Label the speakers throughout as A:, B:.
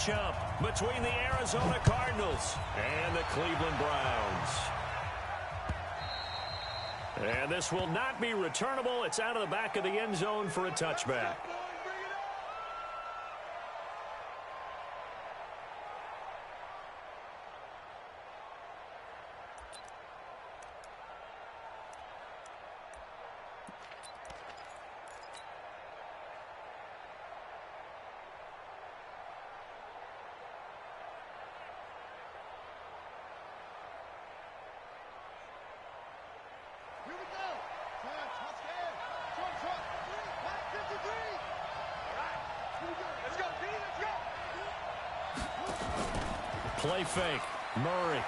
A: matchup between the Arizona Cardinals and the Cleveland Browns. And this will not be returnable. It's out of the back of the end zone for a touchback. Play fake. Murray.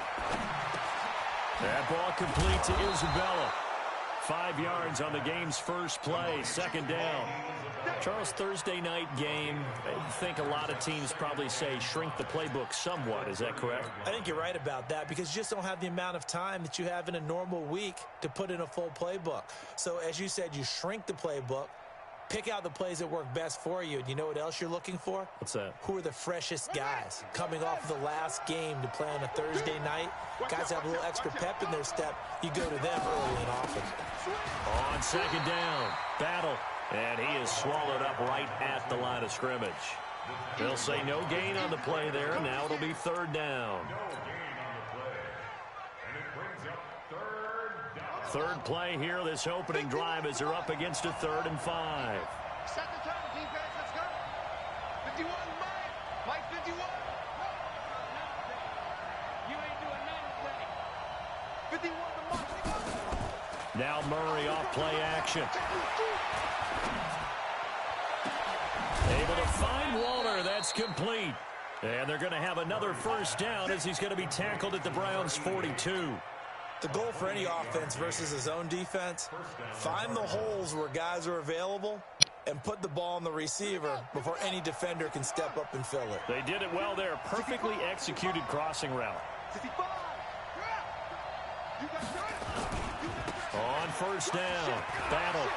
A: That ball complete to Isabella. 5 yards on the game's first play. Second down. Charles, Thursday night game, I think a lot of teams probably say shrink the playbook somewhat. Is that correct?
B: I think you're right about that because you just don't have the amount of time that you have in a normal week to put in a full playbook. So as you said, you shrink the playbook. Pick out the plays that work best for you. And you know what else you're looking for?
A: What's that?
B: Who are the freshest guys coming off of the last game to play on a Thursday night? Guys have a little extra pep in their step. You go to them early and often.
A: On second down, Battle. And he is swallowed up right at the line of scrimmage. They'll say no gain on the play there. Now it'll be third down. Third play here, this opening drive as they're up against a 3rd and 5.
C: Set the tone, defense, let's go. 51, Mike 51. You ain't doing nothing today. 51 to Mike.
A: Now Murray off play action. Able to find Waller, that's complete. And they're going to have another first down as he's going to be tackled at the Browns' 42.
B: The goal for any offense versus a zone defense, find the holes where guys are available and put the ball on the receiver before any defender can step up and fill it.
A: They did it well there. Perfectly executed crossing route. On first down, Battle.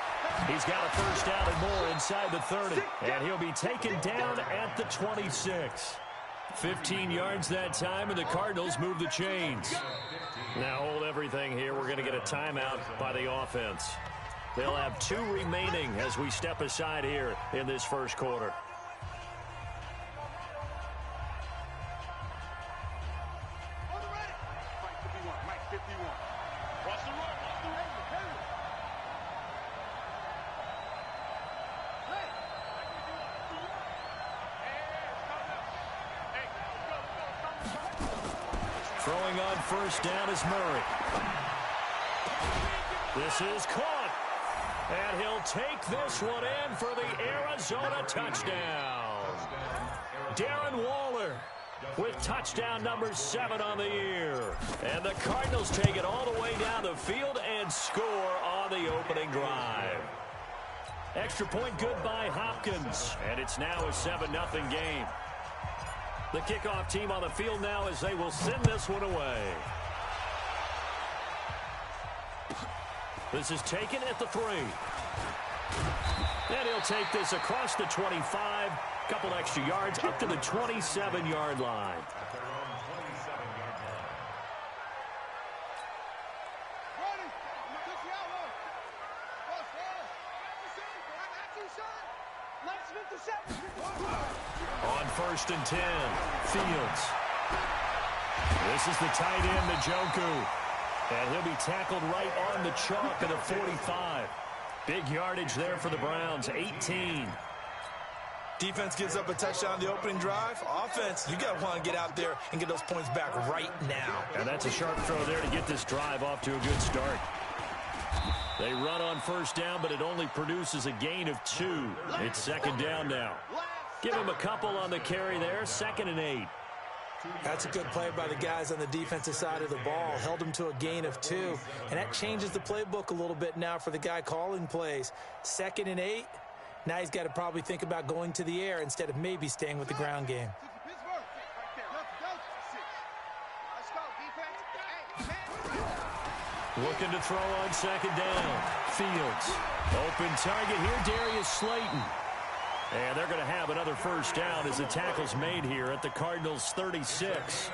A: He's got a first down and more inside the 30. And he'll be taken down at the 26. 15 yards that time, and the Cardinals move the chains. Now hold everything here. We're going to get a timeout by the offense. They'll have 2 remaining as we step aside here in this first quarter. Throwing on first down is Murray. This is caught. And he'll take this one in for the Arizona touchdown. Darren Waller with touchdown number 7 on the year. And the Cardinals take it all the way down the field and score on the opening drive. Extra point good by Hopkins. And it's now a 7-0 game. The kickoff team on the field now as they will send this one away. This is taken at the 3. And he'll take this across the 25. Couple extra yards up to the 27-yard line. On first and 10, Fields. This is the tight end, Njoku. And he'll be tackled right on the chalk at the 45. Big yardage there for the Browns, 18.
B: Defense gives up a touchdown on the opening drive. Offense, you got to want to get out there and get those points back right now.
A: And that's a sharp throw there to get this drive off to a good start. They run on first down, but it only produces a gain of 2. It's second down now. Give him a couple on the carry there, 2nd and 8.
B: That's a good play by the guys on the defensive side of the ball. Held him to a gain of 2. And that changes the playbook a little bit now for the guy calling plays. 2nd and 8. Now he's got to probably think about going to the air instead of maybe staying with the ground game.
A: Looking to throw on second down. Fields. Open target here, Darius Slayton. And they're going to have another first down as the tackle's made here at the Cardinals' 36.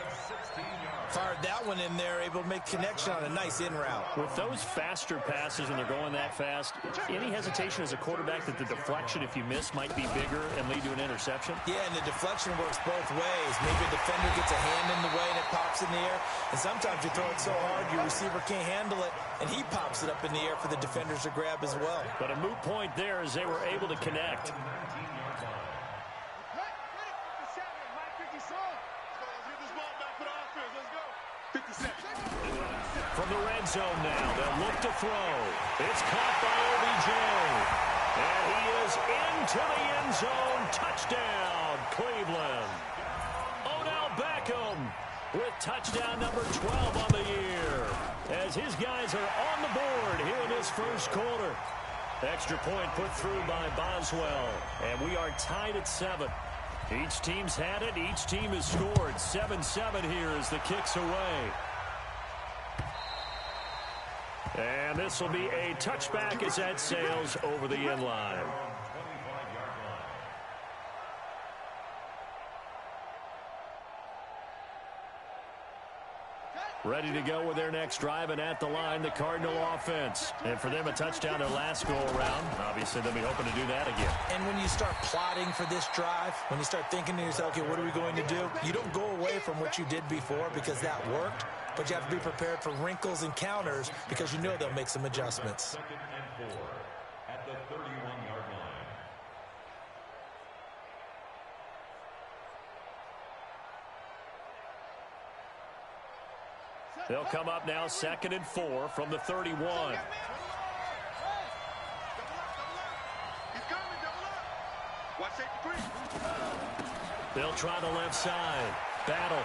B: Fired that one in there, able to make connection on a nice in route.
A: With those faster passes when they're going that fast, any hesitation as a quarterback that the deflection, if you miss, might be bigger and lead to an interception?
B: Yeah, and the deflection works both ways. Maybe a defender gets a hand in the way and it pops in the air. And sometimes you throw it so hard your receiver can't handle it, and he pops it up in the air for the defenders to grab as well.
A: But a moot point there as they were able to connect. From the red zone now, they'll look to throw. It's caught by OBJ. And he is into the end zone. Touchdown, Cleveland. Odell Beckham with touchdown number 12 on the year. As his guys are on the board here in this first quarter. Extra point put through by Boswell. And we are tied at 7. Each team's had it. Each team has scored. 7-7 here as the kick's away. And this will be a touchback as that sails over the end line. Ready to go with their next drive, and at the line, the Cardinal offense. And for them, a touchdown their last go-around. Obviously, they'll be hoping to do that again.
B: And when you start plotting for this drive, when you start thinking to yourself, okay, what are we going to do? You don't go away from what you did before because that worked, but you have to be prepared for wrinkles and counters because you know they'll make some adjustments.
D: 2nd and 4 at the 31-yard line.
A: They'll come up now 2nd and 4 from the 31. They'll try the left side. Battle.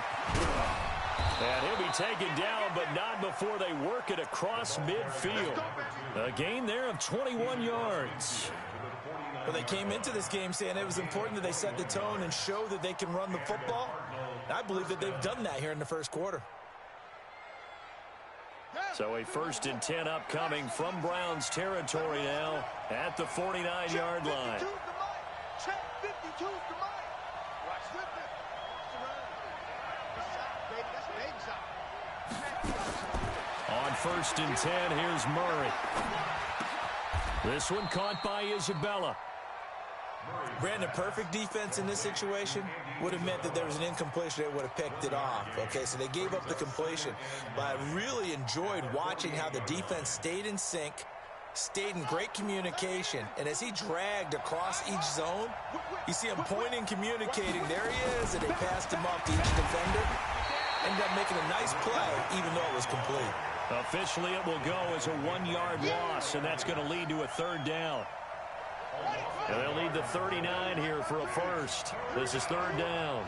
A: And he'll be taken down, but not before they work it across midfield. A gain there of 21 yards.
B: Well, they came into this game saying it was important that they set the tone and show that they can run the football. I believe that they've done that here in the first quarter.
A: So a 1st and 10 upcoming from Browns territory now at the 49-yard line. On 1st and 10, here's Murray. This one caught by Isabella.
B: Brandon, perfect defense in this situation would have meant that there was an incompletion. They would have picked it off. Okay, so they gave up the completion. But I really enjoyed watching how the defense stayed in sync, stayed in great communication. And as he dragged across each zone, you see him pointing, communicating. There he is, and they passed him off to each defender. Ended up making a nice play, even though it was complete.
A: Officially, it will go as a 1-yard loss, and that's going to lead to a 3rd down. And they'll need the 39 here for a first. This is 3rd down.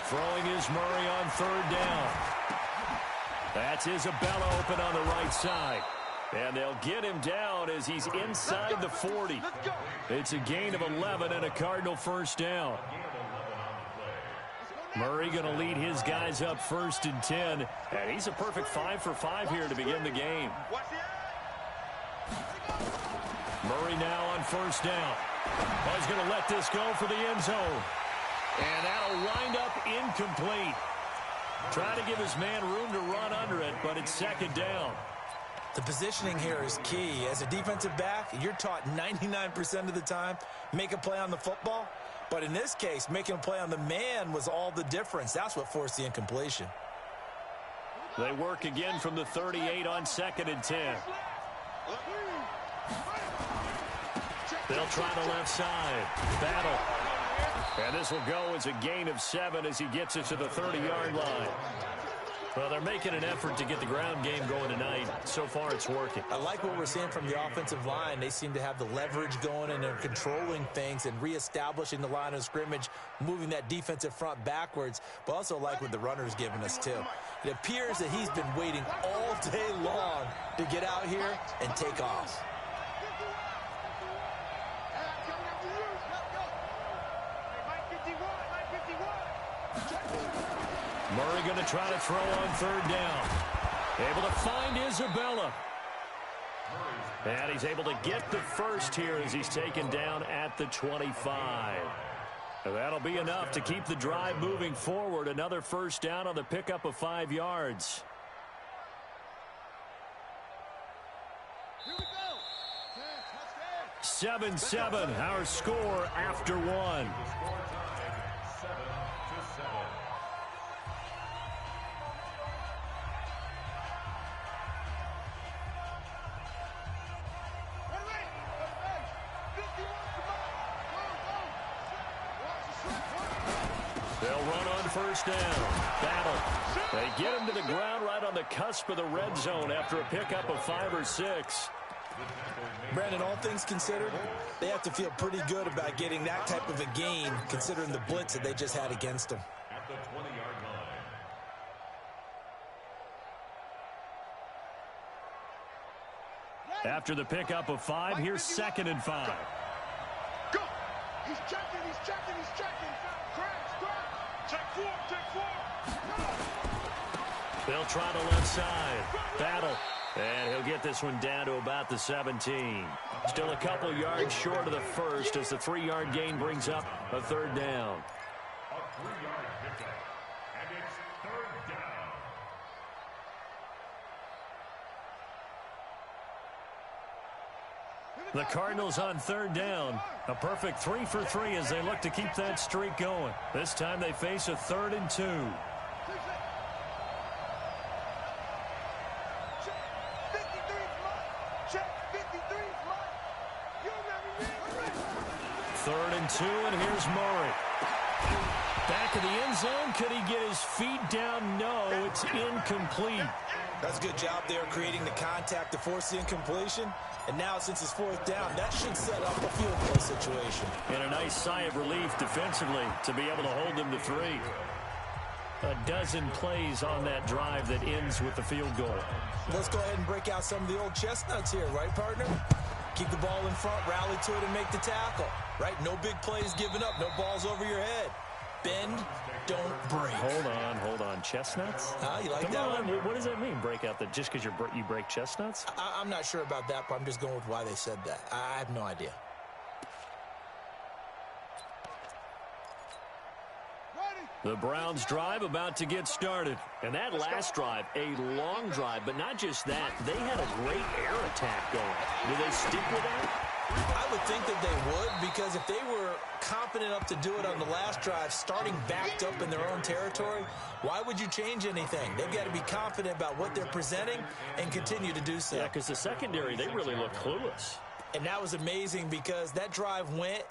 A: Throwing is Murray on 3rd down. That's Isabella open on the right side. And they'll get him down as he's inside the 40. It's a gain of 11 and a Cardinal first down. Murray going to lead his guys up 1st and 10. And he's a perfect 5 for 5 here to begin the game. Murray now on 1st down. Oh, he's going to let this go for the end zone. And that'll wind up incomplete. Trying to give his man room to run under it, but it's 2nd down.
B: The positioning here is key. As a defensive back, you're taught 99% of the time, make a play on the football. But in this case, making a play on the man was all the difference. That's what forced the incompletion.
A: They work again from the 38 on 2nd and 10. They'll try the left side. Battle. And this will go as a gain of 7 as he gets it to the 30-yard line. Well, they're making an effort to get the ground game going tonight. So far, it's working.
B: I like what we're seeing from the offensive line. They seem to have the leverage going, and they're controlling things and reestablishing the line of scrimmage, moving that defensive front backwards, but also like what the runner's giving us, too. It appears that he's been waiting all day long to get out here and take off.
A: Murray going to try to throw on third down. Able to find Isabella. And he's able to get the first here as he's taken down at the 25. That'll be enough to keep the drive moving forward. Another first down on the pickup of 5 yards.
C: Here we go.
A: 7-7, our score after one. They'll run on first down. Battle. They get him to the ground right on the cusp of the red zone after a pickup of 5 or 6.
B: Brandon, all things considered, they have to feel pretty good about getting that type of a gain, considering the blitz that they just had against them.
D: At the 20-yard line.
A: After the pickup of 5, here's 2nd and 5.
C: Go. He's checking. Check 4.
A: They'll try the left side. Battle. And he'll get this one down to about the 17. Still a couple yards short of the first as the 3-yard gain brings up a third down.
D: A 3-yard pickup. And it's third down.
A: The Cardinals on third down. A perfect 3 for 3 as they look to keep that streak going. This time they face a 3rd and 2. Third and 2, and here's Murray. Back of the end zone. Could he get his feet down? No, it's incomplete.
B: That's a good job there creating the contact to force the incompletion. And now, since it's 4th down, that should set up a field goal situation.
A: And a nice sigh of relief defensively to be able to hold them to 3. A dozen plays on that drive that ends with the field goal.
B: Let's go ahead and break out some of the old chestnuts here, right, partner? Keep the ball in front, rally to it, and make the tackle, right? No big plays given up, no balls over your head. Bend, don't break.
A: Hold on. Chestnuts?
B: You like
A: Come
B: that
A: on.
B: one?
A: What does that mean, break out? Just because you break chestnuts?
B: I'm not sure about that, but I'm just going with why they said that. I have no idea.
A: The Browns drive about to get started. And that last drive, a long drive, but not just that. They had a great air attack going. Do they stick with that?
B: I would think that they would, because if they were confident enough to do it on the last drive, starting backed up in their own territory, why would you change anything? They've got to be confident about what they're presenting and continue to do so.
A: Yeah, because the secondary, they really look clueless.
B: And that was amazing because that drive went,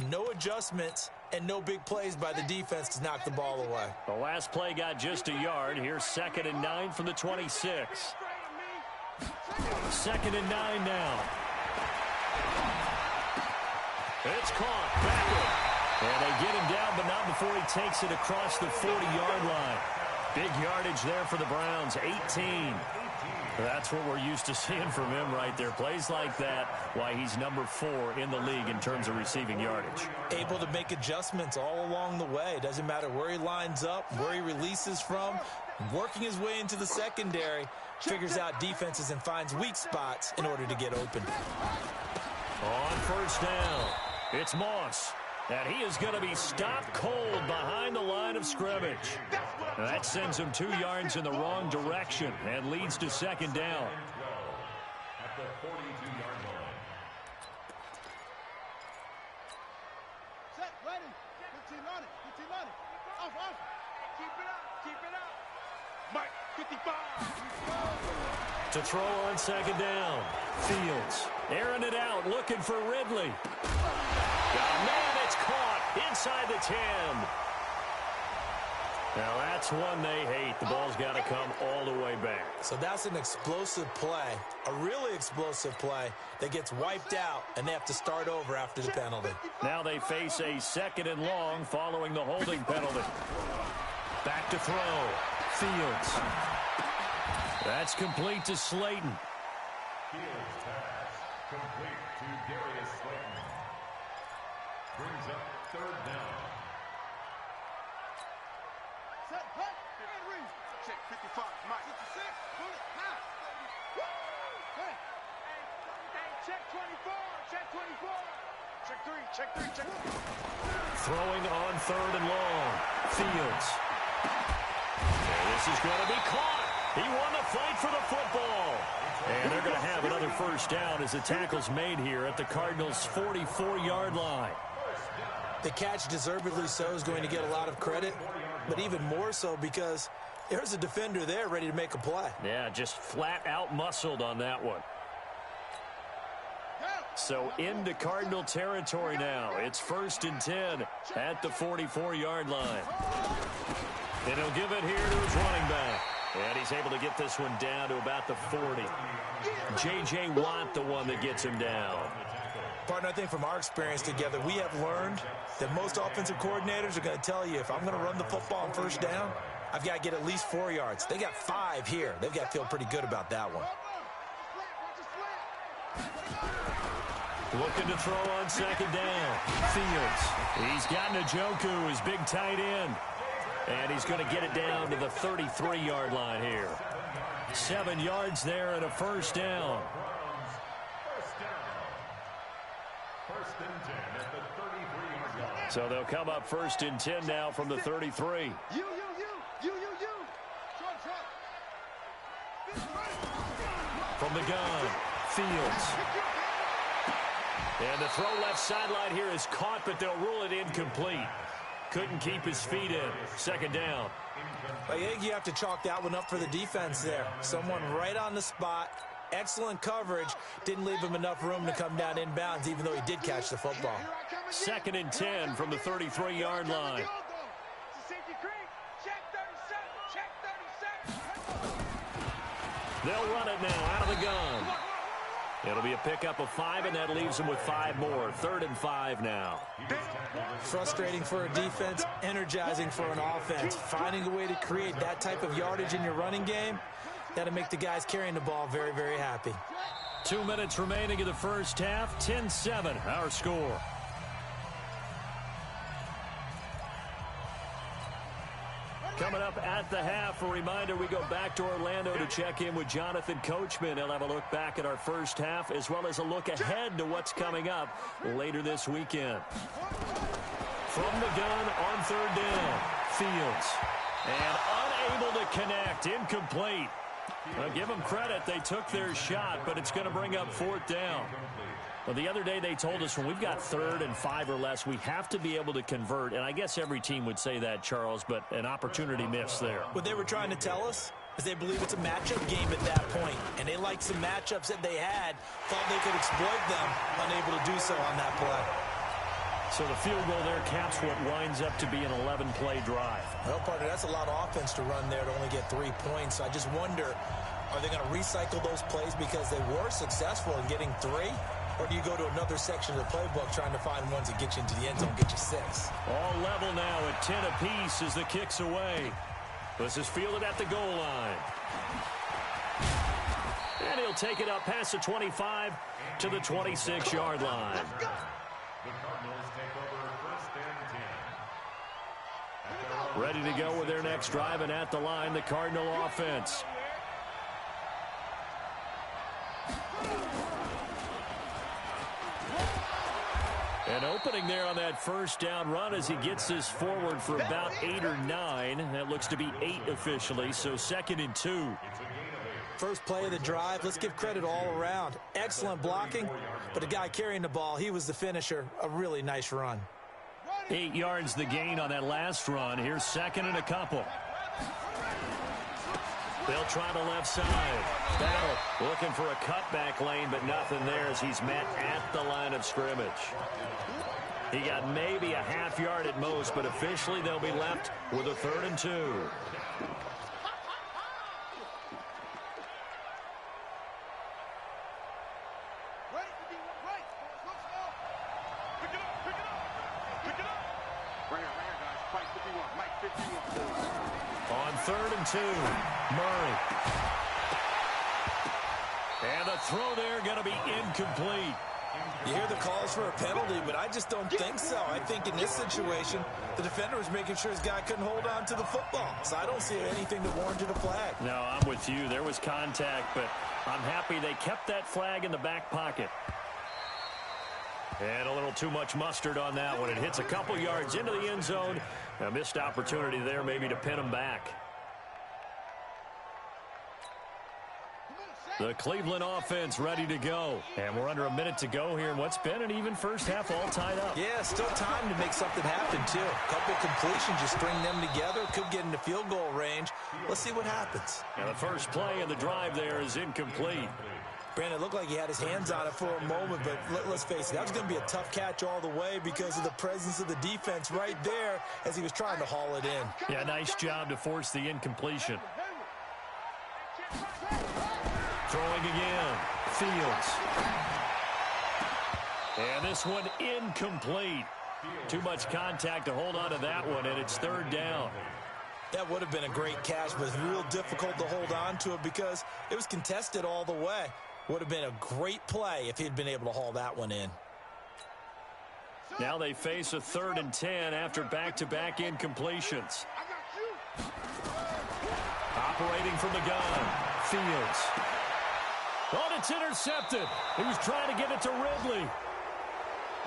B: no adjustments, and no big plays by the defense to knock the ball away.
A: The last play got just a yard. Here's 2nd and 9 from the 26. 2nd and 9 now. It's caught. Backward. And they get him down, but not before he takes it across the 40-yard line. Big yardage there for the Browns, 18. That's what we're used to seeing from him right there. Plays like that, why he's number 4 in the league in terms of receiving yardage.
B: Able to make adjustments all along the way. Doesn't matter where he lines up, where he releases from. Working his way into the secondary, figures out defenses and finds weak spots in order to get open.
A: On first down, it's Moss. And he is going to be stopped cold behind the line of scrimmage. And that sends him 2 yards in the wrong direction and leads to 2nd down.
D: At the 42-yard line.
C: Set, ready. 15 on it. Off. Keep it up. Mike, 55.
A: To throw on 2nd down. Fields airing it out, looking for Ridley. Oh, man, it's caught inside the 10. Now, that's one they hate. The ball's got to come all the way back.
B: So that's an explosive play, a really explosive play that gets wiped out, and they have to start over after the penalty.
A: Now they face a 2nd and long following the holding penalty. Back to throw. Fields. That's complete to Slayton.
D: Fields pass. Complete to Darius Slayton. Brings up 3rd down.
C: Set, hut, and read. Check 55, Mike. 56, bullet, high. Woo! Hey, check 24, check 24. Check 3, check 3, check 3.
A: Throwing on 3rd and long. Fields. And this is going to be caught. He won the fight for the football. And they're going to have another first down as the tackle's made here at the Cardinals' 44-yard line.
B: The catch, deservedly so, is going to get a lot of credit, but even more so because there's a defender there ready to make a play.
A: Yeah, just flat out muscled on that one. So into Cardinal territory now. It's 1st and 10 at the 44-yard line. And he'll give it here to his running back. And he's able to get this one down to about the 40. J.J. Watt, the one that gets him down.
B: Partner, I think from our experience together, we have learned that most offensive coordinators are going to tell you, if I'm going to run the football on 1st down, I've got to get at least 4 yards. They got 5 here. They've got to feel pretty good about that one.
A: Looking to throw on 2nd down. Fields. He's got Njoku, his big tight end. And he's going to get it down to the 33-yard line here. 7 yards there and a 1st down. So they'll come up 1st and 10 now from the 33.
C: You.
A: From the gun, Fields. And the throw left sideline here is caught, but they'll rule it incomplete. Couldn't keep his feet in. 2nd down.
B: I think you have to chalk that one up for the defense there. Someone right on the spot. Excellent coverage. Didn't leave him enough room to come down inbounds, even though he did catch the football.
A: 2nd and 10 from the 33-yard line. They'll run it now out of the gun. It'll be a pickup of 5, and that leaves them with 5 more. 3rd and 5 now.
B: Frustrating for a defense, energizing for an offense. Finding a way to create that type of yardage in your running game, that'll make the guys carrying the ball very, very happy.
A: 2 minutes remaining in the first half. 10-7, our score. Coming up at the half, a reminder, we go back to Orlando to check in with Jonathan Coachman. He'll have a look back at our first half as well as a look ahead to what's coming up later this weekend. From the gun on 3rd down, Fields. And unable to connect, incomplete. Well, give them credit, they took their shot, but it's going to bring up 4th down. Well, the other day they told us when we've got 3rd and 5 or less, we have to be able to convert. And I guess every team would say that, Charles, but an opportunity missed there.
B: What they were trying to tell us is they believe it's a matchup game at that point. And they liked some matchups that they had, thought they could exploit them, unable to do so on that play.
A: So the field goal there caps what winds up to be an 11-play drive.
B: Well, partner, that's a lot of offense to run there to only get 3 points. So I just wonder, are they going to recycle those plays because they were successful in getting 3? Or do you go to another section of the playbook trying to find ones that get you into the end zone, get you 6?
A: All level now at 10 apiece as the kick's away. This is fielded at the goal line. And he'll take it up past the 25 to the 26-yard line.
D: The Cardinals take over 1st and 10.
A: Ready to go with their next drive, and at the line, the Cardinal offense. An opening there on that 1st down run as he gets this forward for about 8 or 9. That looks to be 8 officially, so 2nd and 2.
B: First play of the drive, let's give credit all around. Excellent blocking, but the guy carrying the ball, he was the finisher. A really nice run.
A: 8 yards the gain on that last run. Here's 2nd and a couple. They'll try the left side. Battle looking for a cutback lane, but nothing there as he's met at the line of scrimmage. He got maybe a half yard at most, but officially they'll be left with a 3rd and 2. On 3rd and 2, Murray. And the throw there going to be incomplete.
B: You hear the calls for a penalty, but I just don't think so. I think in this situation, the defender was making sure his guy couldn't hold on to the football. So I don't see anything that warranted a flag.
A: No, I'm with you. There was contact, but I'm happy they kept that flag in the back pocket. And a little too much mustard on that one. It hits a couple yards into the end zone. A missed opportunity there maybe to pin him back. The Cleveland offense ready to go. And we're under a minute to go here in what's been an even first half, all tied up.
B: Yeah, still time to make something happen, too. A couple completions, you string them together, could get into field goal range. Let's see what happens.
A: And the first play in the drive there is incomplete.
B: Brandon, it looked like he had his hands on it for a moment, but let's face it, that was going to be a tough catch all the way because of the presence of the defense right there as he was trying to haul it in.
A: Yeah, nice job to force the incompletion. Throwing again. Fields. And this one incomplete. Too much contact to hold on to that one, and it's third down.
B: That would have been a great catch, but it's real difficult to hold on to it because it was contested all the way. Would have been a great play if he'd been able to haul that one in.
A: Now they face a 3rd and 10 after back-to-back incompletions. Operating from the gun. Fields. Oh, it's intercepted. He was trying to get it to Ridley.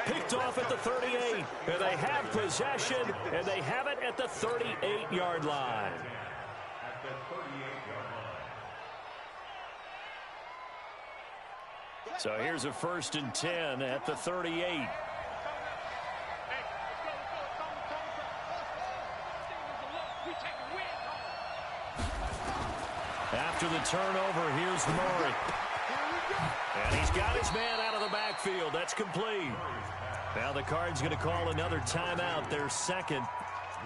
A: Picked off at the 38. And they have possession, and they have it at the 38-yard line. So here's a 1st and 10 at the 38. After the turnover, here's Murray. And he's got his man out of the backfield. That's complete. Now the Cards going to call another timeout, their second,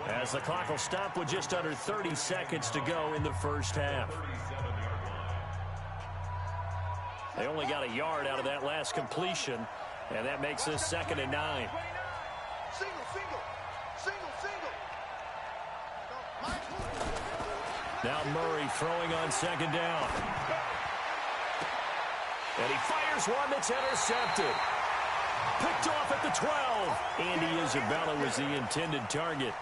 A: as the clock will stop with just under 30 seconds to go in the first half. They only got a yard out of that last completion, and that makes this 2nd and 9. Now Murray throwing on 2nd down. And he fires one that's intercepted. Picked off at the 12. Andy Isabella was the intended target.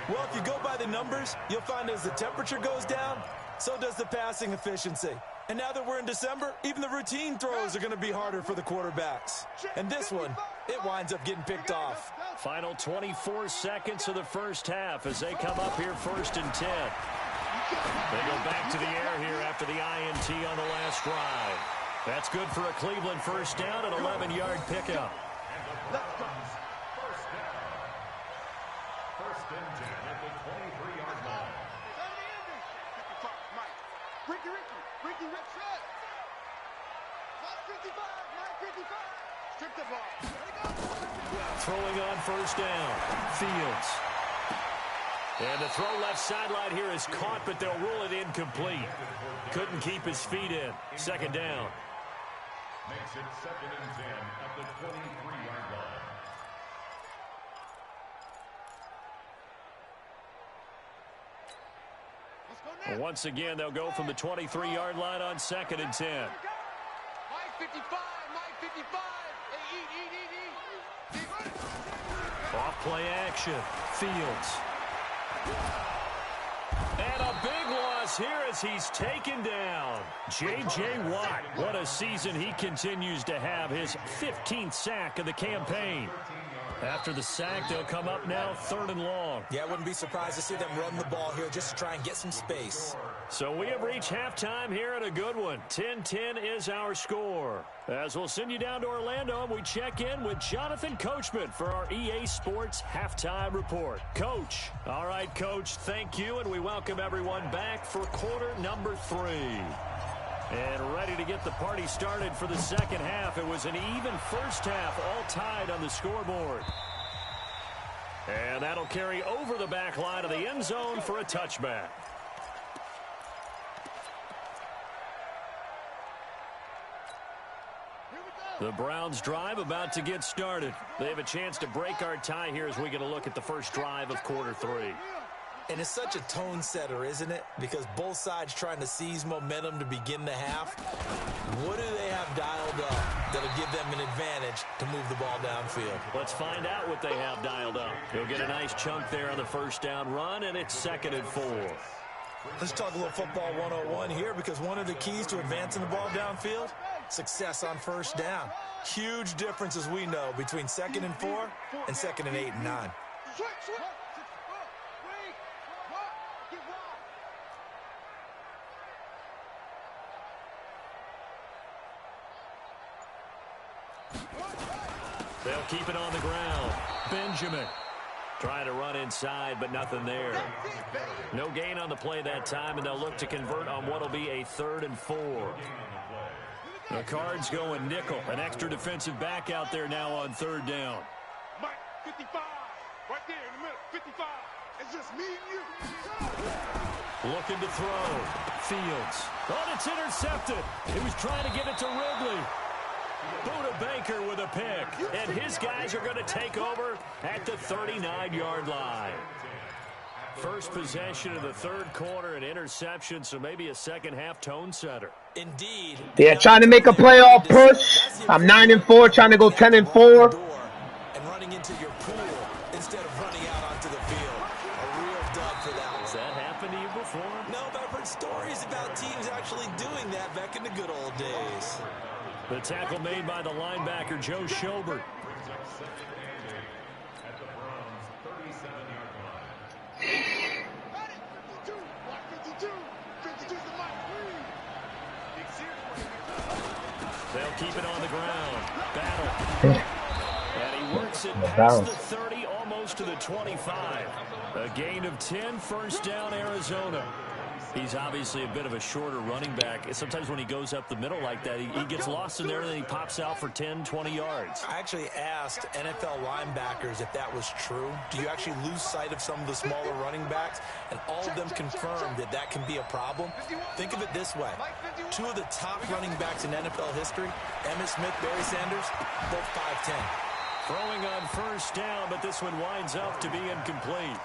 B: Well, if you go by the numbers, you'll find as the temperature goes down, so does the passing efficiency. And now that we're in December, even the routine throws are going to be harder for the quarterbacks. And this one, it winds up getting picked off.
A: Final 24 seconds of the first half as they come up here 1st and 10. They go back to the air here after the INT on the last drive. That's good for a Cleveland first down, an 11-yard pickup.
D: First and 10 at the 23-yard line.
C: Ricky, strip the ball.
A: Throwing on 1st down. Fields. And the throw left sideline here is caught, but they'll rule it incomplete. Couldn't keep his feet in. 2nd down.
D: Makes it 2nd and 10 at the 23-yard line.
A: And once again, they'll go from the 23-yard line on 2nd and 10.
C: Mike 55, Mike 55. Hey, eat.
A: Off play action. Fields. And a big loss here as he's taken down. J.J. Watt, what a season he continues to have. His 15th sack of the campaign. After the sack, they'll come up now 3rd and long.
B: Yeah, I wouldn't be surprised to see them run the ball here just to try and get some space.
A: So we have reached halftime here in a good one. 10-10 is our score. As we'll send you down to Orlando, and we check in with Jonathan Coachman for our EA Sports Halftime Report. Coach. All right, Coach, thank you, and we welcome everyone back for quarter number 3. And ready to get the party started for the second half. It was an even first half, all tied on the scoreboard. And that'll carry over the back line of the end zone for a touchback. The Browns drive about to get started. They have a chance to break our tie here as we get a look at the first drive of quarter 3.
B: And it's such a tone setter, isn't it? Because both sides trying to seize momentum to begin the half. What do they have dialed up that'll give them an advantage to move the ball downfield?
A: Let's find out what they have dialed up. He'll get a nice chunk there on the first down run, and it's 2nd and 4.
B: Let's talk a little football 101 here, because one of the keys to advancing the ball downfield, success on first down. Huge difference, as we know, between 2nd and 4 and 2nd and 8 and 9.
A: They'll keep it on the ground. Benjamin trying to run inside, but nothing there. No gain on the play that time, and they'll look to convert on what will be a 3rd and 4. The Cards going nickel. An extra defensive back out there now on 3rd down.
C: Mike, 55. Right there in the middle. 55. It's just me and you.
A: Looking to throw. Fields. Oh, it's intercepted. He was trying to give it to Ridley. Buda Baker with a pick. And his guys are going to take over at the 39-yard line. First possession of the 3rd quarter, an interception, so maybe a second-half tone setter.
B: Indeed.
E: Yeah, trying to make a playoff push. I'm 9-4, trying to go 10-4.
B: And running into your pool instead of running out onto the field. A real dub for that.
A: Has that happened to you before?
B: No, but I've heard stories about teams actually doing that back in the good old days.
A: The tackle made by the linebacker, Joe Schobert. They'll keep it on the ground. Battle. And he works it past the 30, almost to the 25. A gain of 10, first down, Arizona. He's obviously a bit of a shorter running back. Sometimes when he goes up the middle like that, he gets lost in there and then he pops out for 10, 20 yards.
B: I actually asked NFL linebackers if that was true. Do you actually lose sight of some of the smaller running backs? And all of them confirmed that that can be a problem. Think of it this way. 2 of the top running backs in NFL history, Emmitt Smith, Barry Sanders, both 5'10".
A: Throwing on first down, but this one winds up to be incomplete.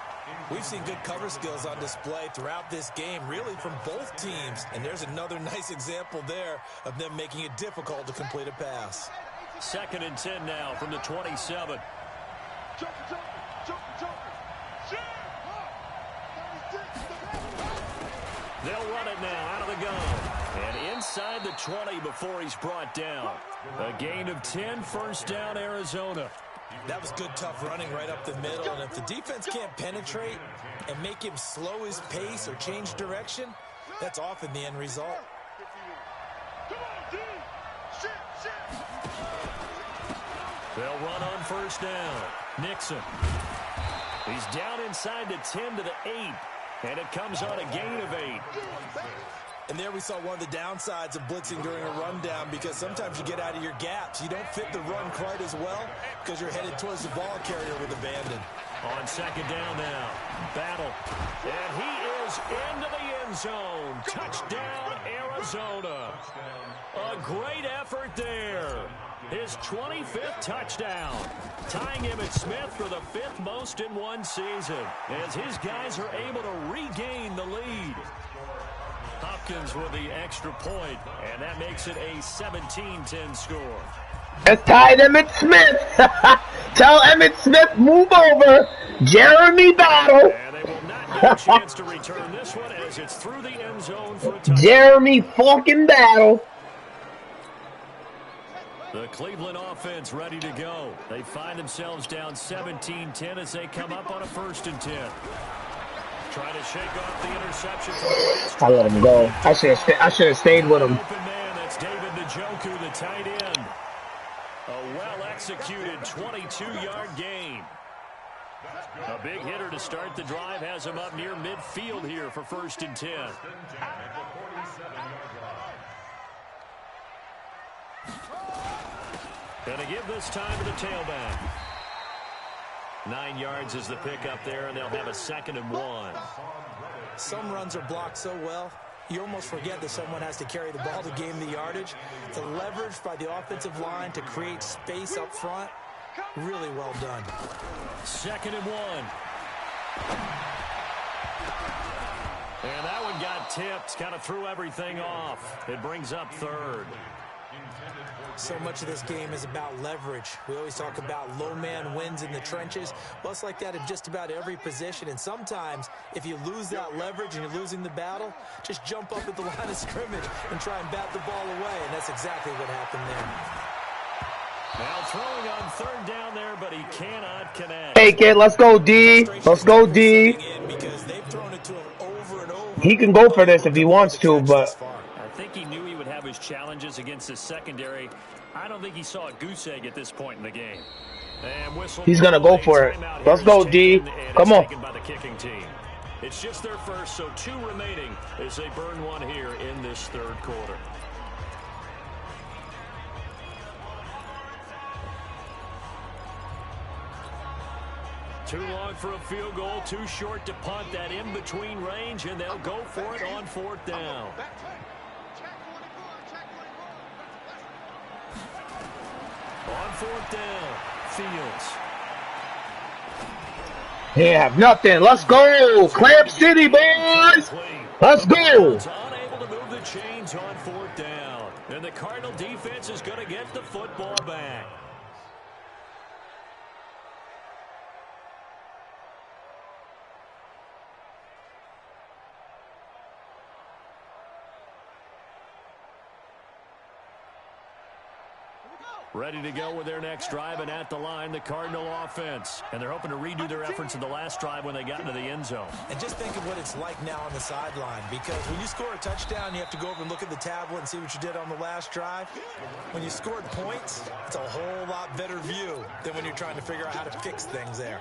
B: We've seen good cover skills on display throughout this game, really from both teams. And there's another nice example there of them making it difficult to complete a pass.
A: 2nd and 10 now from the 27. They'll run it now out of the gun. And inside the 20 before he's brought down. A gain of 10, first down, Arizona.
B: That was good, tough running right up the middle. And if the defense can't penetrate and make him slow his pace or change direction, that's often the end result.
A: They'll run on first down. Nixon. He's down inside the 10 to the 8. And it comes on a gain of 8.
B: And there we saw one of the downsides of blitzing during a rundown, because sometimes you get out of your gaps. You don't fit the run quite as well because you're headed towards the ball carrier with abandon.
A: On second down now. Battle. And he is into the end zone. Touchdown, Arizona. A great effort there. His 25th touchdown. Tying Emmitt Smith for the 5th most in one season, as his guys are able to regain the lead. Hopkins with the extra point, and that makes it a 17-10 score.
E: It's tied Emmitt Smith. Tell Emmitt Smith, move over. Jeremy Battle.
A: And they will not get a chance to return this one as it's through the end zone for a touchdown.
E: Jeremy fucking Battle.
A: The Cleveland offense ready to go. They find themselves down 17-10 as they come up on a 1st and 10. Trying to shake off the interception from the last.
E: I let him go. I should have stayed with him.
A: Open man, that's David Njoku, the tight end. A well-executed 22-yard gain. A big hitter to start the drive has him up near midfield here for 1st and 10. Gonna give this time to the tailback. 9 yards is the pickup there, and they'll have a 2nd and 1.
B: Some runs are blocked so well, you almost forget that someone has to carry the ball to gain the yardage. The leverage by the offensive line to create space up front, really well done.
A: 2nd and 1. And that one got tipped, kind of threw everything off. It brings up third.
B: So much of this game is about leverage. We always talk about low man wins in the trenches. Well, it's like that in just about every position. And sometimes, if you lose that leverage and you're losing the battle, just jump up at the line of scrimmage and try and bat the ball away. And that's exactly what happened there.
A: Now throwing on third down there, but he cannot connect.
E: Take it. Let's go, D. Let's go, D.
B: Because they've thrown it to him over and over.
E: He can go for this if he wants to, but
A: I think he knew he would have his challenges against his secondary. I don't think he saw a goose egg at this point in the game. And whistle.
E: He's gonna go for it. Let's go, D. Come on.
A: By the kicking team. It's just their first, so 2 remaining as they burn one here in this third quarter. Too long for a field goal, too short to punt. That in-between range, and they'll go for it on 4th down. On 4th down, Fields.
E: they have nothing. Let's go. Clamp City, boys. Let's go.
A: Unable to move the chains on 4th down. And the Cardinal defense is going to get the football back. Ready to go with their next drive, and at the line, the Cardinal offense. And they're hoping to redo their efforts in the last drive when they got into the end zone.
B: And just think of what it's like now on the sideline, because when you score a touchdown, you have to go over and look at the tablet and see what you did on the last drive. When you scored points, it's a whole lot better view than when you're trying to figure out how to fix things there.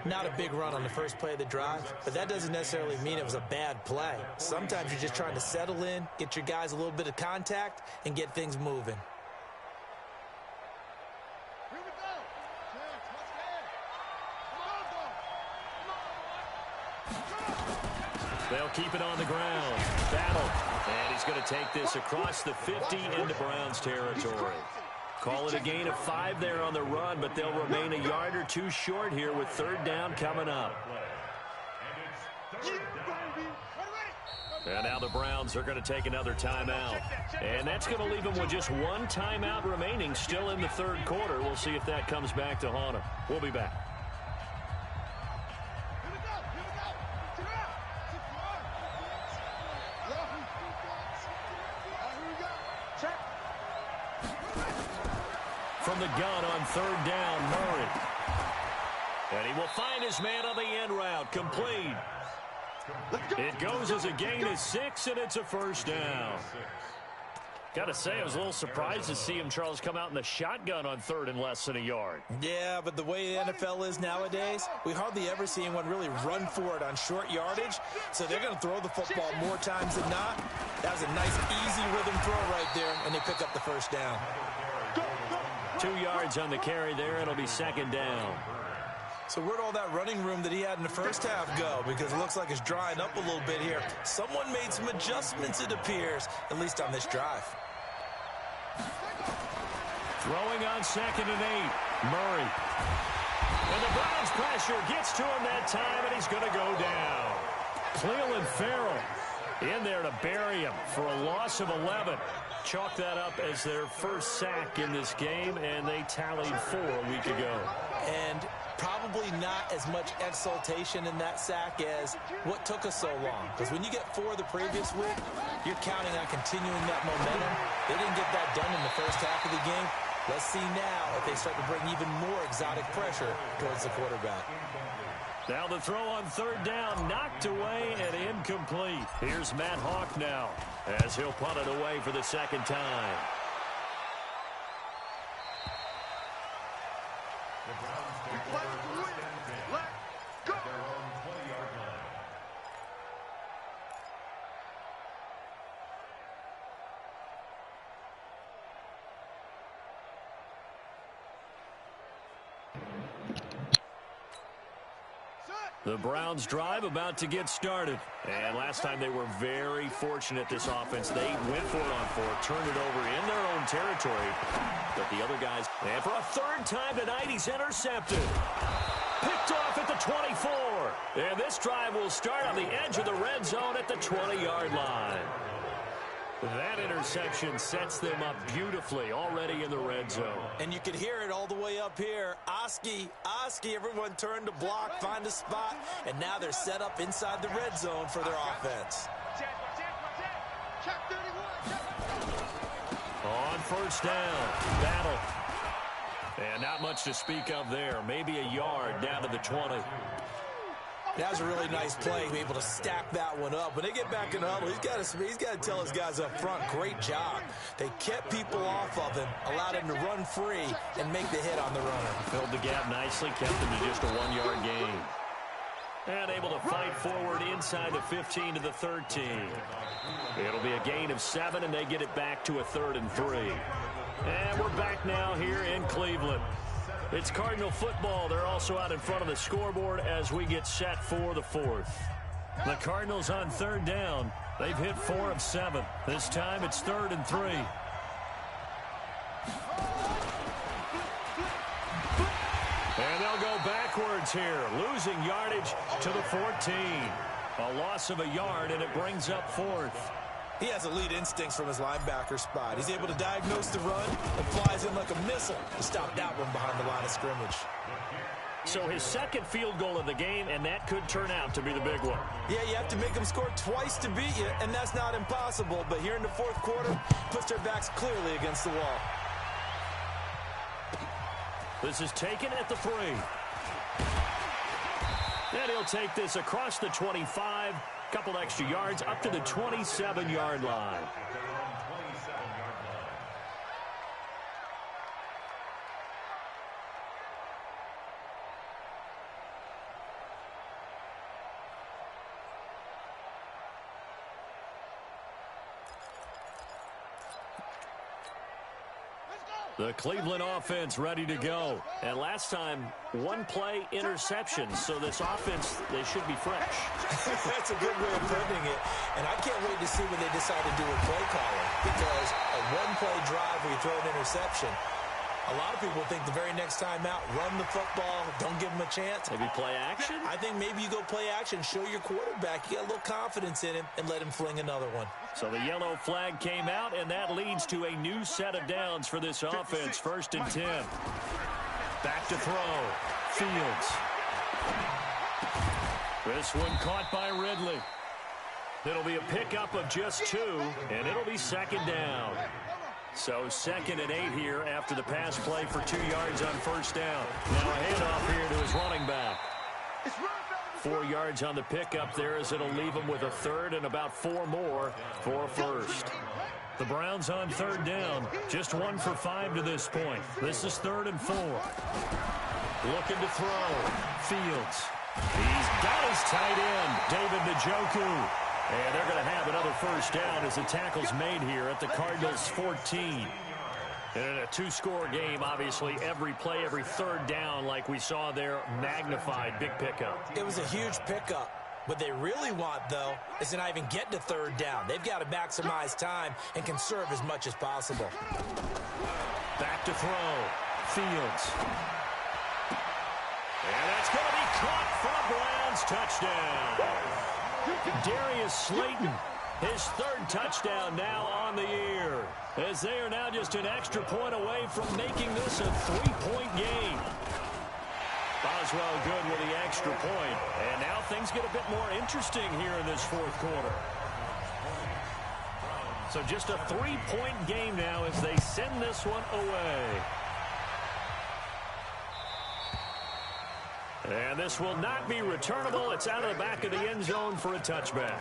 B: Not a big run on the first play of the drive, but that doesn't necessarily mean it was a bad play. Sometimes you're just trying to settle in, get your guys a little bit of contact, and get things moving.
A: They'll keep it on the ground. Battle. And he's going to take this across the 50 into Browns territory. Call it a gain of 5 there on the run, but they'll remain a yard or 2 short here with 3rd down coming up. And now the Browns are going to take another timeout. And that's going to leave them with just 1 timeout remaining still in the 3rd quarter. We'll see if that comes back to haunt them. We'll be back. From the gun on 3rd down, Murray. And he will find his man on the end route. Complete. It goes as a gain of 6, and it's a 1st down. Got to say, I was a little surprised to see him, Charles, come out in the shotgun on 3rd and less than a yard.
B: Yeah, but the way the NFL is nowadays, we hardly ever see anyone really run for it on short yardage. So they're going to throw the football more times than not. That was a nice, easy rhythm throw right there, and they pick up the 1st down.
A: 2 yards on the carry there. It'll be 2nd down.
B: So where'd all that running room that he had in the first half go? Because it looks like it's drying up a little bit here. Someone made some adjustments, it appears, at least on this drive.
A: Throwing on 2nd and 8. Murray. And the Browns pressure gets to him that time, and he's going to go down. Cleveland Farrell in there to bury him for a loss of 11. Chalk that up as their first sack in this game, and they tallied 4 a week ago.
B: And probably not as much exultation in that sack as what took us so long. Because when you get 4 the previous week, you're counting on continuing that momentum. They didn't get that done in the first half of the game. Let's see now if they start to bring even more exotic pressure towards the quarterback.
A: Now the throw on 3rd down, knocked away and incomplete. Here's Matt Hawk now as he'll punt it away for the 2nd time. The Browns drive about to get started. And last time they were very fortunate, this offense. They went for it on 4th, turned it over in their own territory. But the other guys, and for a 3rd time tonight, he's intercepted. Picked off at the 24. And this drive will start on the edge of the red zone at the 20-yard line. That interception sets them up beautifully already in the red zone.
B: And you can hear it all the way up here. Oski, everyone turned to block, find a spot, and now they're set up inside the red zone for their offense.
A: On first down, battle. And not much to speak of there. Maybe a yard down to the 20.
B: That was a really nice play, be able to stack that one up. When they get back in the huddle, he's got to tell his guys up front, great job. They kept people off of him, allowed him to run free, and make the hit on the runner.
A: Filled the gap nicely, kept him to just a 1-yard gain. And able to fight forward inside the 15 to the 13. It'll be a gain of 7, and they get it back to a 3rd and 3. And we're back now here in Cleveland. It's Cardinal football. They're also out in front of the scoreboard as we get set for the 4th. The Cardinals on 3rd down. They've hit 4 of 7. This time it's 3rd and 3. And they'll go backwards here, losing yardage to the 14. A loss of a yard, and it brings up 4th.
B: He has elite instincts from his linebacker spot. He's able to diagnose the run and flies in like a missile to stop that one behind the line of scrimmage.
A: So his second field goal of the game, and that could turn out to be the big one.
B: Yeah, you have to make them score twice to beat you, and that's not impossible. But here in the 4th quarter, puts their backs clearly against the wall.
A: This is taken at the 3. And he'll take this across the 25. Couple extra yards up to the 27-yard line. The Cleveland offense ready to go. And last time, 1-play interception. So this offense, they should be fresh.
B: That's a good way of putting it. And I can't wait to see what they decide to do with play calling. Because a 1-play drive where you throw an interception, a lot of people think the very next time out, run the football, don't give them a chance.
A: Maybe play action?
B: I think maybe you go play action, show your quarterback, you got a little confidence in him, and let him fling another one.
A: So the yellow flag came out, and that leads to a new set of downs for this offense. 1st and 10. Back to throw. Fields. This one caught by Ridley. It'll be a pickup of just 2, and it'll be 2nd down. So 2nd and 8 here after the pass play for 2 yards on 1st down. Now a handoff here to his running back. 4 yards on the pickup there as it'll leave him with a 3rd and about 4 more for a 1st. The Browns on 3rd down. Just 1 for 5 to this point. This is 3rd and 4. Looking to throw. Fields. He's got his tight end, David Njoku. And they're going to have another 1st down as the tackle's made here at the Cardinals' 14. And in a 2-score game, obviously, every play, every 3rd down, like we saw there, magnified, big pickup.
B: It was a huge pickup. What they really want, though, is to not even get to 3rd down. They've got to maximize time and conserve as much as possible.
A: Back to throw. Fields. And that's going to be caught for a Browns touchdown. Darius Slayton, his 3rd touchdown now on the year, as they are now just an extra point away from making this a 3-point game. Boswell good with the extra point, and now things get a bit more interesting here in this 4th quarter. So just a 3-point game now as they send this one away. And this will not be returnable. It's out of the back of the end zone for a touchback.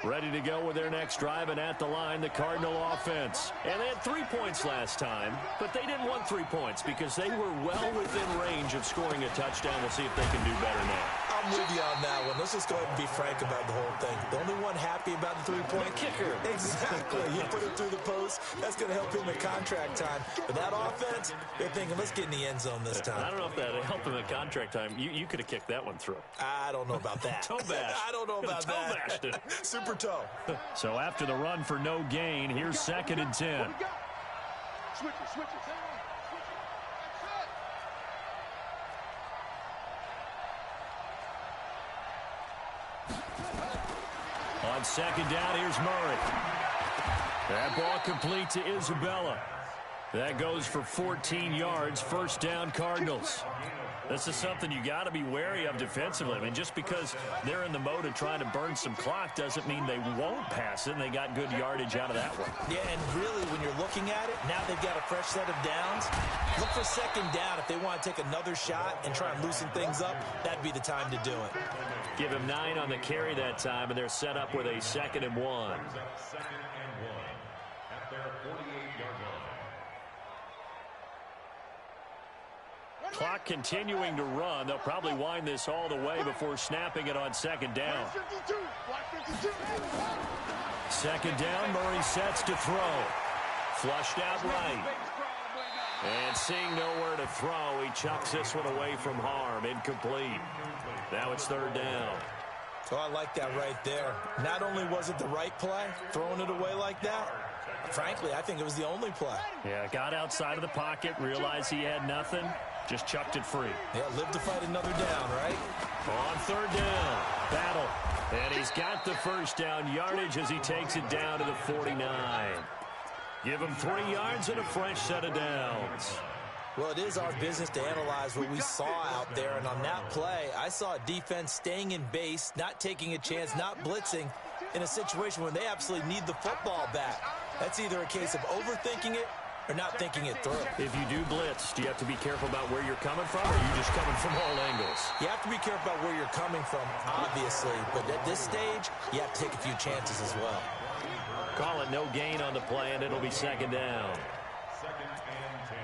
A: Ready to go with their next drive, and at the line, the Cardinal offense. And they had 3 points last time, but they didn't want 3 points because they were well within range of scoring a touchdown. We'll see if they can do better now.
B: I'm with you on that one. Let's just go ahead and be frank about the whole thing. The only one happy about the three-point
A: kicker.
B: Exactly. You put it through the post, that's going to help him at contract time. But that offense, they're thinking, let's get in the end zone this time.
A: I don't know if that helped him at contract time. You could have kicked that one through.
B: I don't know about that.
A: Toe bash.
B: I don't know about
A: toe
B: that.
A: bashed it.
B: Super toe.
A: So after the run for no gain, here's 2nd and 10.
C: Switch it. Switch it.
A: On 2nd down, here's Murray. That ball complete to Isabella. That goes for 14 yards, 1st down Cardinals. This is something you got to be wary of defensively. I mean, just because they're in the mode of trying to burn some clock doesn't mean they won't pass it, and they got good yardage out of that one.
B: Yeah, and really, when you're looking at it, now they've got a fresh set of downs. Look for 2nd down. If they want to take another shot and try and loosen things up, that'd be the time to do it.
A: Give him 9 on the carry that time, and they're set up with a 2nd and 1.
D: 2nd and 1 at their 48-yard line.
A: Clock continuing to run. They'll probably wind this all the way before snapping it on 2nd down. 2nd down, Murray sets to throw. Flushed out right. And seeing nowhere to throw, he chucks this one away from harm. Incomplete. Now it's 3rd down.
B: Oh, I like that right there. Not only was it the right play, throwing it away like that, frankly, I think it was the only play.
A: Yeah, got outside of the pocket, realized he had nothing, just chucked it free.
B: Yeah, live to fight another down, right?
A: On 3rd down, battle. And he's got the 1st down yardage as he takes it down to the 49. Give him 3 yards and a fresh set of downs.
B: Well, it is our business to analyze what we saw out there, and on that play, I saw a defense staying in base, not taking a chance, not blitzing in a situation where they absolutely need the football back. That's either a case of overthinking it or not thinking it through.
A: If you do blitz, do you have to be careful about where you're coming from, or are you just coming from all angles?
B: You have to be careful about where you're coming from, obviously, but at this stage, you have to take a few chances as well.
A: Call it no gain on the play, and it'll be 2nd down.
D: 2nd and 10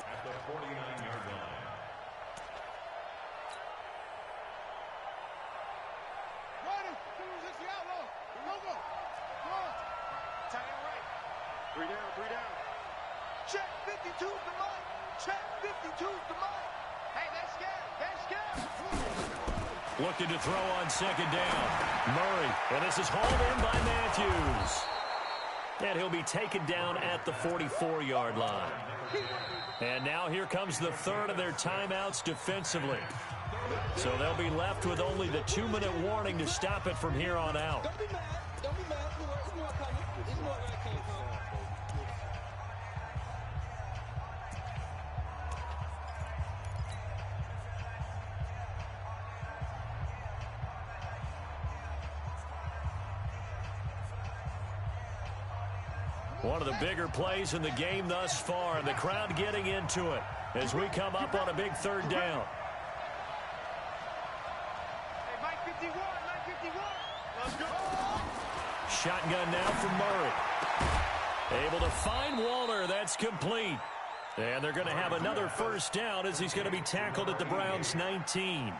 D: at the 49-yard line.
C: Ready? This the outlaw. Go. Come on. Tight end right. 3 down. Check 52's the mic. Check 52's the mic. Hey, that's scared.
A: Looking to throw on 2nd down. Murray, and this is hauled in by Matthews. And he'll be taken down at the 44-yard line. And now here comes the 3rd of their timeouts defensively. So they'll be left with only the 2-minute warning to stop it from here on out.
F: Don't be mad. It's more coming. It's more that came from.
A: One of the bigger plays in the game thus far, and the crowd getting into it as we come up on a big 3rd down.
C: Hey, Mike 51. Let's go.
A: Shotgun now from Murray. Able to find Waller. That's complete. And they're going to have another 1st down as he's going to be tackled at the Browns' 19.
D: It's a gain of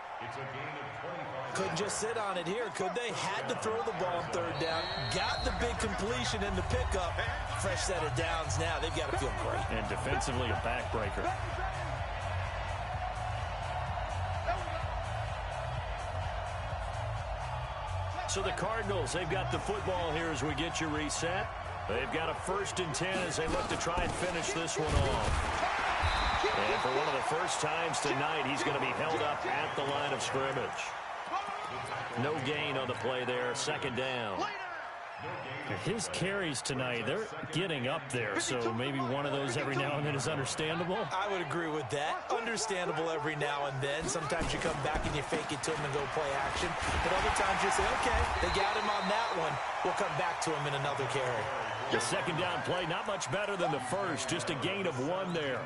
D: 25.
B: Couldn't just sit on it here, could they? Had to throw the ball on 3rd down. Got the big completion in the pickup. Fresh set of downs now. They've got to feel great.
A: And defensively, a backbreaker. So the Cardinals, they've got the football here as we get you reset. They've got a 1st and 10 as they look to try and finish this one off. And for one of the first times tonight, he's going to be held up at the line of scrimmage. No gain on the play there, 2nd down. His carries tonight, they're getting up there, so maybe one of those every now and then is understandable.
B: I would agree with that. Understandable every now and then. Sometimes you come back and you fake it to him and go play action. But other times you say, okay, they got him on that one. We'll come back to him in another carry.
A: The 2nd down play, not much better than the first, just a gain of 1 there.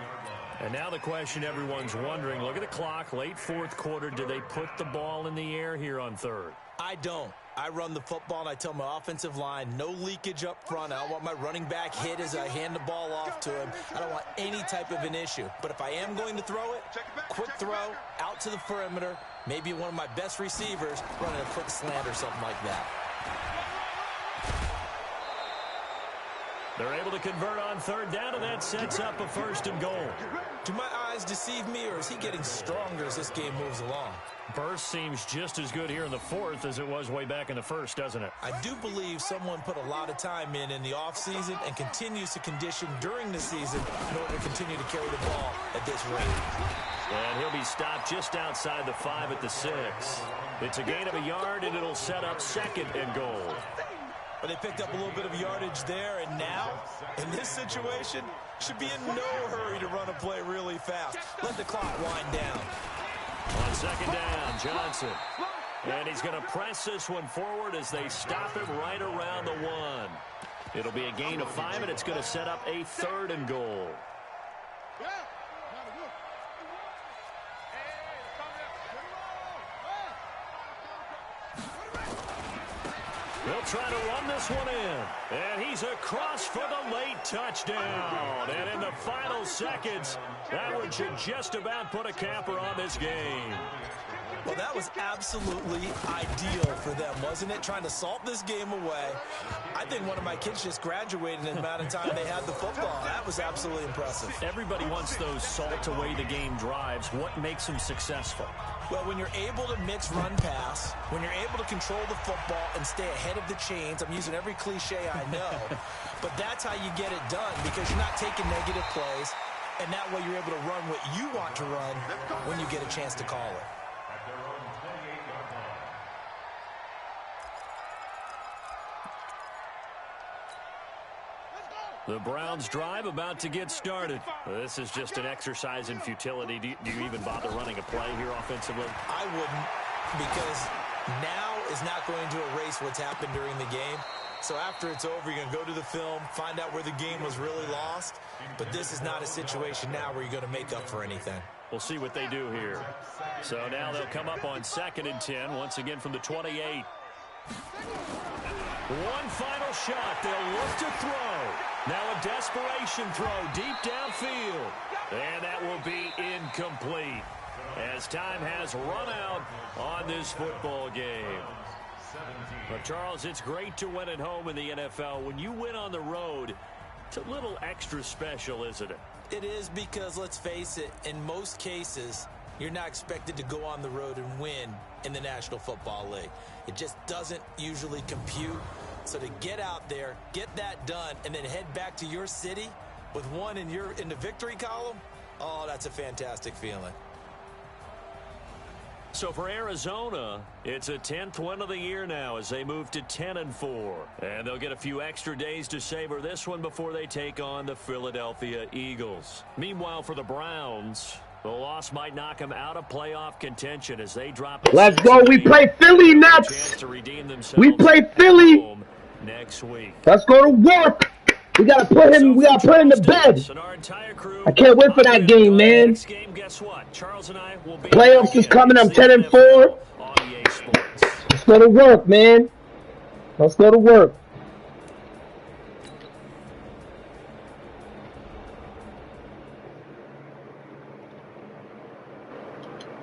A: And now the question everyone's wondering, look at the clock, late 4th quarter, do they put the ball in the air here on 3rd?
B: I don't. I run the football, and I tell my offensive line, no leakage up front. I don't want my running back hit as I hand the ball off to him. I don't want any type of an issue. But if I am going to throw it, quick throw, out to the perimeter, maybe one of my best receivers running a quick slant or something like that.
A: They're able to convert on third down, and that sets up a 1st and goal.
B: Do my eyes deceive me, or is he getting stronger as this game moves along?
A: Burst seems just as good here in the 4th as it was way back in the 1st, doesn't it?
B: I do believe someone put a lot of time in the offseason and continues to condition during the season in order to continue to carry the ball at this rate.
A: And he'll be stopped just outside the 5 at the 6. It's a gain of a yard, and it'll set up 2nd and goal.
B: But they picked up a little bit of yardage there, and now, in this situation, should be in no hurry to run a play really fast. Let the clock wind down.
A: On 2nd down, Johnson. And he's going to press this one forward as they stop him right around the 1. It'll be a gain of 5, and it's going to set up a 3rd and goal. They'll try to run this one in. And he's across for the late touchdown. And in the final seconds, that one should just about put a capper on this game.
B: Well, that was absolutely ideal for them, wasn't it? Trying to salt this game away. I think one of my kids just graduated in the amount of time they had the football. That was absolutely impressive.
A: Everybody wants those salt away the game drives. What makes them successful?
B: Well, when you're able to mix run-pass, when you're able to control the football and stay ahead of the chains, I'm using every cliche I know, but that's how you get it done because you're not taking negative plays, and that way you're able to run what you want to run when you get a chance to call it.
A: The Browns' drive about to get started. This is just an exercise in futility. Do you even bother running a play here offensively?
B: I wouldn't, because now is not going to erase what's happened during the game. So after it's over, you're going to go to the film, find out where the game was really lost. But this is not a situation now where you're going to make up for anything.
A: We'll see what they do here. So now they'll come up on 2nd and 10, once again from the 28. One final shot. They'll look to throw. Now a desperation throw deep downfield. And that will be incomplete as time has run out on this football game. But, Charles, it's great to win at home in the NFL. When you win on the road, it's a little extra special, isn't it?
B: It is because, let's face it, in most cases, you're not expected to go on the road and win in the National Football League. It just doesn't usually compute. So to get out there, get that done, and then head back to your city with one in the victory column, oh, that's a fantastic feeling.
A: So for Arizona, it's a 10th win of the year now as they move to 10-4. And they'll get a few extra days to savor this one before they take on the Philadelphia Eagles. Meanwhile, for the Browns, the loss might knock them out of playoff contention as they drop.
E: Let's go. We play Philly next. We play Philly
A: next week.
E: Let's go to work. We gotta put him. We gotta put him to bed. I can't wait for that game, man.
A: Next game, guess what? Charles and I will be
E: Playoffs is coming. I'm 10-4. Let's go to work, man. Let's go to work.